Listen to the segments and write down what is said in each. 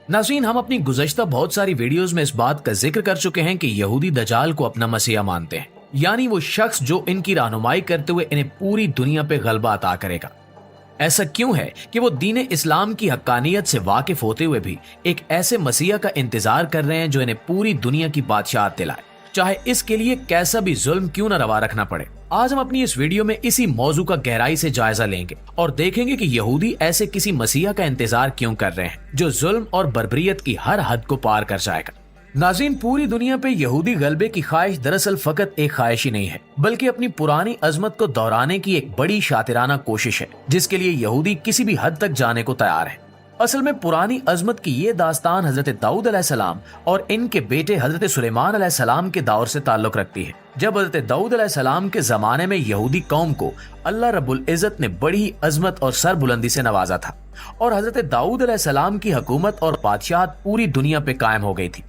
नाज़रीन, हम अपनी गुज़श्ता बहुत सारी वीडियोस में इस बात का जिक्र कर चुके हैं कि यहूदी दजाल को अपना मसीहा मानते हैं, यानी वो शख्स जो इनकी रहनुमाई करते हुए इन्हें पूरी दुनिया पे गलबा अता करेगा। ऐसा क्यों है कि वो दीन इस्लाम की हक्कानियत से वाकिफ होते हुए भी एक ऐसे मसीहा का इंतजार कर रहे हैं जो इन्हें पूरी दुनिया की बादशाहत दिलाए, चाहे इसके लिए कैसा भी जुल्म क्यों न रवा रखना पड़े। आज हम अपनी इस वीडियो में इसी मौजू का गहराई से जायजा लेंगे और देखेंगे कि यहूदी ऐसे किसी मसीहा का इंतजार क्यों कर रहे हैं जो जुल्म और बर्बरियत की हर हद को पार कर जाएगा। नाज़रीन, पूरी दुनिया पे यहूदी गलबे की ख्वाहिश दरअसल फकत एक ख्वाहिश ही नहीं है, बल्कि अपनी पुरानी अजमत को दोहराने की एक बड़ी शातिराना कोशिश है, जिसके लिए यहूदी किसी भी हद तक जाने को तैयार है। असल में पुरानी अजमत की ये दास्तान हजरत दाऊद अलैहिस्सलाम और इनके बेटे हजरत सुलेमान अलैहिस्सलाम के दौर से ताल्लुक रखती है, जब हजरत दाऊद अलैहिस्सलाम के जमाने में यहूदी कौम को अल्लाह रब्बुल इज़्ज़त ने बड़ी अजमत और सरबुलंदी से नवाजा था और हजरत दाऊद अलैहिस्सलाम की हुकूमत और बादशाहत पूरी दुनिया पे कायम हो गई थी।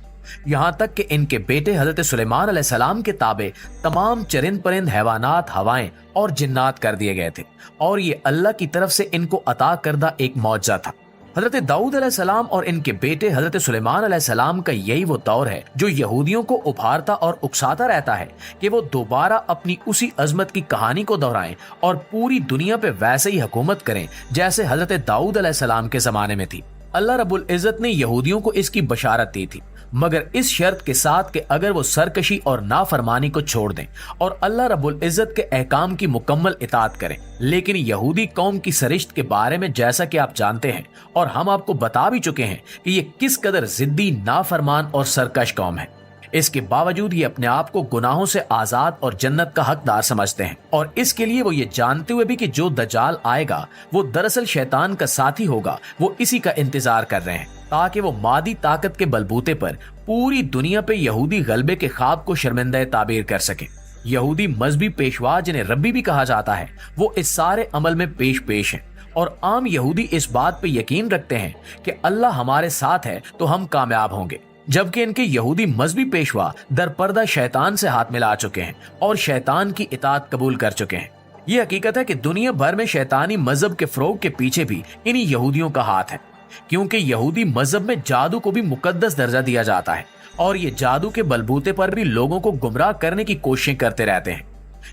यहाँ तक कि इनके बेटे हजरत सुलेमान अलैहिस्सलाम के ताबे तमाम चरिंद परिंद, हैवानात, हवाएं और जिन्नात कर दिए गए थे और ये अल्लाह की तरफ से इनको अता करदा एक मौजज़ा था। हजरत दाऊद अलैहिस्सलाम और इनके बेटे हजरत सुलेमान अलैहिस्सलाम का यही वो दौर है जो यहूदियों को उभारता और उकसाता रहता है कि वो दोबारा अपनी उसी अजमत की कहानी को दोहराएं और पूरी दुनिया पे वैसे ही हुकूमत करें जैसे हजरत दाऊद अलैहिस्सलाम के जमाने में थी। अल्लाह रब्बुल इज़्ज़त ने यहूदियों को इसकी बशारत दी थी, मगर इस शर्त के साथ कि अगर वो सरकशी और नाफरमानी को छोड़ दें और अल्लाह रब्बुल इज़्ज़त के अहकाम की मुकम्मल इताअत करें। लेकिन यहूदी कौम की सरिश्त के बारे में जैसा कि आप जानते हैं और हम आपको बता भी चुके हैं कि ये किस कदर जिद्दी, नाफरमान और सरकश कौम है। इसके बावजूद ये अपने आप को गुनाहों से आजाद और जन्नत का हकदार समझते हैं और इसके लिए वो ये जानते हुए भी कि जो दज्जाल आएगा वो दरअसल शैतान का साथी होगा, वो इसी का इंतजार कर रहे हैं ताकि वो मादी ताकत के बलबूते पर पूरी दुनिया पे यहूदी गलबे के ख्वाब को शर्मिंदा ताबीर कर सके। यहूदी मजहबी पेशवा, जिन्हें रब्बी भी कहा जाता है, वो इस सारे अमल में पेश हैं और आम यहूदी इस बात पे यकीन रखते हैं कि अल्लाह हमारे साथ है तो हम कामयाब होंगे, जबकि इनके यहूदी मजहबी पेशवा दरपर्दा शैतान से हाथ मिला चुके हैं और शैतान की इताअत कबूल कर चुके हैं। ये हकीकत है कि दुनिया भर में शैतानी मजहब के फरोग के पीछे भी इन्हीं यहूदियों का हाथ है, क्योंकि यहूदी मजहब में जादू को भी मुकद्दस दर्जा दिया जाता है और ये जादू के बलबूते पर भी लोगों को गुमराह करने की कोशिशें करते रहते हैं।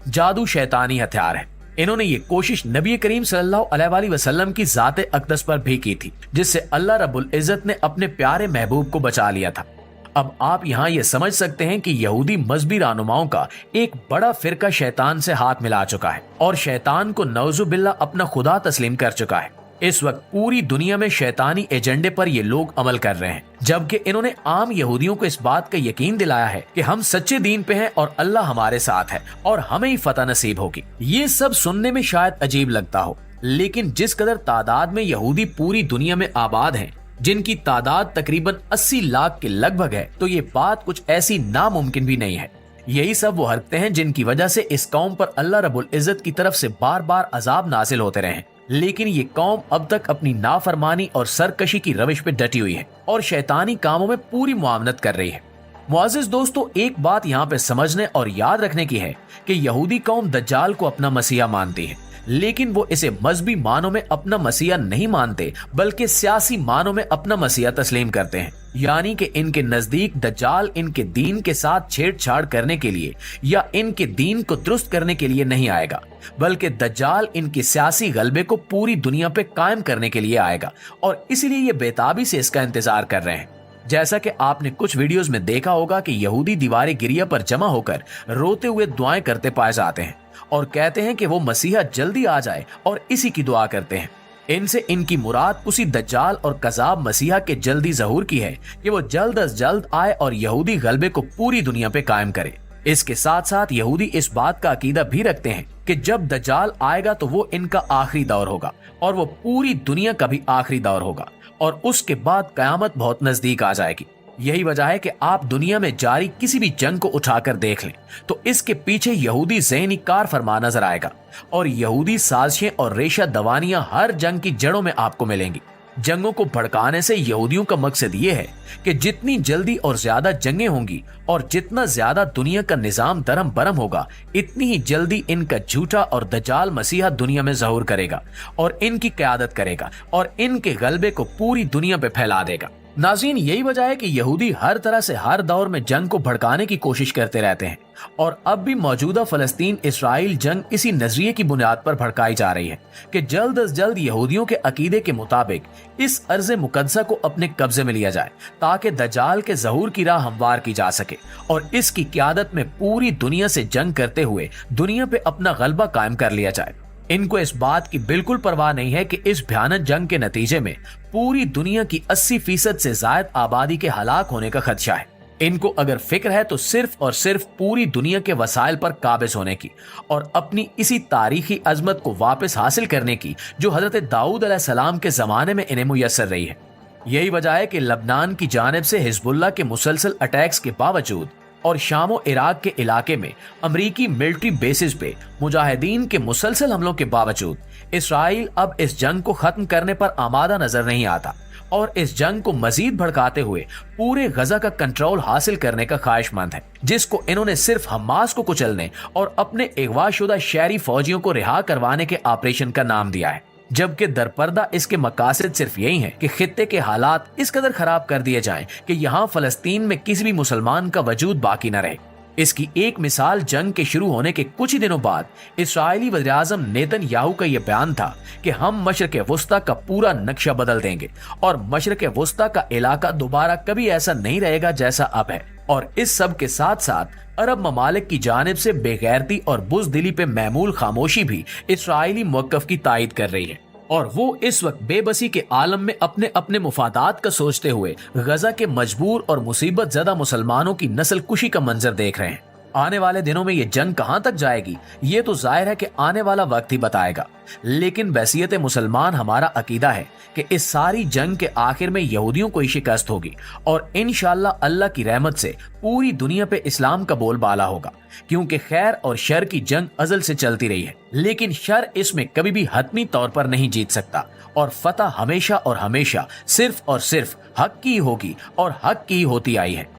जादू शैतानी हथियार है। इन्होंने ये कोशिश नबी करीम सल्लल्लाहु अलैहि वसल्लम की ज़ात अक़दस पर भी की थी, जिससे अल्लाह रब्बुल इज़्ज़त ने अपने प्यारे महबूब को बचा लिया था। अब आप यहाँ ये समझ सकते हैं कि यहूदी मजहबी रहनुमाओं का एक बड़ा फिरका शैतान से हाथ मिला चुका है और शैतान को नौजुबिल्ला अपना खुदा तस्लीम कर चुका है। इस वक्त पूरी दुनिया में शैतानी एजेंडे पर ये लोग अमल कर रहे हैं, जबकि इन्होंने आम यहूदियों को इस बात का यकीन दिलाया है कि हम सच्चे दीन पे हैं और अल्लाह हमारे साथ है और हमें ही फतह नसीब होगी। ये सब सुनने में शायद अजीब लगता हो, लेकिन जिस कदर तादाद में यहूदी पूरी दुनिया में आबाद हैं, जिनकी तादाद तकरीबन 80 लाख के लगभग है, तो ये बात कुछ ऐसी नामुमकिन भी नहीं है। यही सब वो हरकतें हैं जिनकी वजह से इस कौम पर अल्लाह रब्बुल इज़्ज़त की तरफ से बार बार अजाब नाजिल होते रहे, लेकिन ये कौम अब तक अपनी नाफरमानी और सरकशी की रविश पे डटी हुई है और शैतानी कामों में पूरी मुआवनत कर रही है। मुअज़्ज़िज़ दोस्तों, एक बात यहाँ पे समझने और याद रखने की है कि यहूदी कौम दज्जाल को अपना मसीहा मानती है, लेकिन वो इसे मजहबी मानों में अपना मसीहा नहीं मानते, बल्कि सियासी मानों में अपना मसीहा तस्लीम करते हैं। यानी कि इनके नजदीक दज्जाल इनके दीन के साथ छेड़छाड़ करने के लिए या इनके दीन को दुरुस्त करने के लिए नहीं आएगा, बल्कि दज्जाल इनके सियासी गलबे को पूरी दुनिया पे कायम करने के लिए आएगा और इसीलिए ये बेताबी से इसका इंतजार कर रहे हैं। जैसा कि आपने कुछ वीडियोस में देखा होगा कि यहूदी दीवारे गिरिया पर जमा होकर रोते हुए दुआएं करते पाए जाते हैं और कहते हैं कि वो मसीहा जल्दी आ जाए और इसी की दुआ करते हैं। इनसे इनकी मुराद उसी दज्जाल और कज़ाब मसीहा के जल्दी ज़हूर की है कि वो जल्द अज जल्द आए और यहूदी गलबे को पूरी दुनिया पे कायम करे। इसके साथ साथ यहूदी इस बात का अकीदा भी रखते हैं कि जब दज्जाल आएगा तो वो इनका आखिरी दौर होगा और वो पूरी दुनिया का भी आखिरी दौर होगा और उसके बाद कयामत बहुत नजदीक आ जाएगी। यही वजह है कि आप दुनिया में जारी किसी भी जंग को उठाकर देख लें तो इसके पीछे यहूदी ज़हनी कार फरमा नजर आएगा और यहूदी साजिशें और रेशा दवानियां हर जंग की जड़ों में आपको मिलेंगी। जंगों को भड़काने से यहूदियों का मकसद ये है कि जितनी जल्दी और ज्यादा जंगें होंगी और जितना ज्यादा दुनिया का निजाम दरम बरम होगा, इतनी ही जल्दी इनका झूठा और दज्जाल मसीहा दुनिया में ज़हूर करेगा और इनकी क़यादत करेगा और इनके गलबे को पूरी दुनिया पे फैला देगा। नाज़रीन, यही वजह है कि यहूदी हर तरह से हर दौर में जंग को भड़काने की कोशिश करते रहते हैं और अब भी मौजूदा फलस्तीन इसराइल जंग इसी नजरिए की बुनियाद पर भड़काई जा रही है कि जल्द अज जल्द यहूदियों के अकीदे के मुताबिक इस अर्ज़ मुकद्दसा को अपने कब्जे में लिया जाए ताकि दज्जाल के ज़हूर की राह हमवार की जा सके और इसकी क़यादत में पूरी दुनिया से जंग करते हुए दुनिया पे अपना गलबा कायम कर लिया जाए। इनको इस बात की बिल्कुल परवाह नहीं है कि इस भयानक जंग के नतीजे में पूरी दुनिया की 80% से ज्यादा आबादी के हलाक होने का खदशा है। इनको अगर फिक्र है तो सिर्फ और सिर्फ पूरी दुनिया के वसाइल पर काबिज होने की और अपनी इसी तारीखी अजमत को वापस हासिल करने की जो हजरत दाऊद अलैहिस्सलाम के जमाने में इन्हें मुयस्सर रही है। यही वजह है कि लबनान की जानिब से हिजबुल्लाह के मुसलसल अटैक्स के बावजूद और शाम और इराक के इलाके में अमरीकी मिलिट्री बेसिस पे मुजाहिदीन के मुसलसल हमलों के बावजूद इसराइल अब इस जंग को खत्म करने पर आमादा नजर नहीं आता और इस जंग को मजीद भड़काते हुए पूरे गजा का कंट्रोल हासिल करने का ख्वाहिशमंद है, जिसको इन्होंने सिर्फ हमास को कुचलने और अपने अगवाशुदा शहरी फौजियों को रिहा करवाने के ऑपरेशन का नाम दिया है, जबकि दरपर्दा इसके मकासद सिर्फ यही है कि खित्ते के हालात इस कदर खराब कर दिए जाएं कि यहाँ फलस्तीन में किसी भी मुसलमान का वजूद बाकी न रहे। इसकी एक मिसाल जंग के शुरू होने के कुछ ही दिनों बाद इसराइली वज़ीर-ए-आज़म नेतन्याहू का यह बयान था कि हम मशरिक़ वुस्ता का पूरा नक्शा बदल देंगे और मशरिक़ वुस्ता का इलाका दोबारा कभी ऐसा नहीं रहेगा जैसा अब है। और इस सब के साथ साथ अरब ममालिक की जानिब से बेगैरती और बुज़दिली पे महमूल खामोशी भी इसराइली मौक़िफ़ की तायद कर रही है और वो इस वक्त बेबसी के आलम में अपने अपने मुफादात का सोचते हुए गजा के मजबूर और मुसीबत ज़दा मुसलमानों की नस्ल कुशी का मंजर देख रहे हैं। आने वाले दिनों में ये जंग कहां तक जाएगी ये तो जाहिर है कि आने वाला वक्त ही बताएगा, लेकिन वसीयत मुसलमान हमारा अकीदा है कि इस सारी जंग के आखिर में यहूदियों को ही शिकस्त होगी और इंशाअल्लाह अल्लाह की रहमत से पूरी दुनिया पे इस्लाम का बोलबाला होगा, क्योंकि खैर और शर की जंग अजल से चलती रही है, लेकिन शर इसमें कभी भी हतमी तौर पर नहीं जीत सकता और फतह हमेशा और हमेशा सिर्फ और सिर्फ हक की होगी और हक की होती आई है।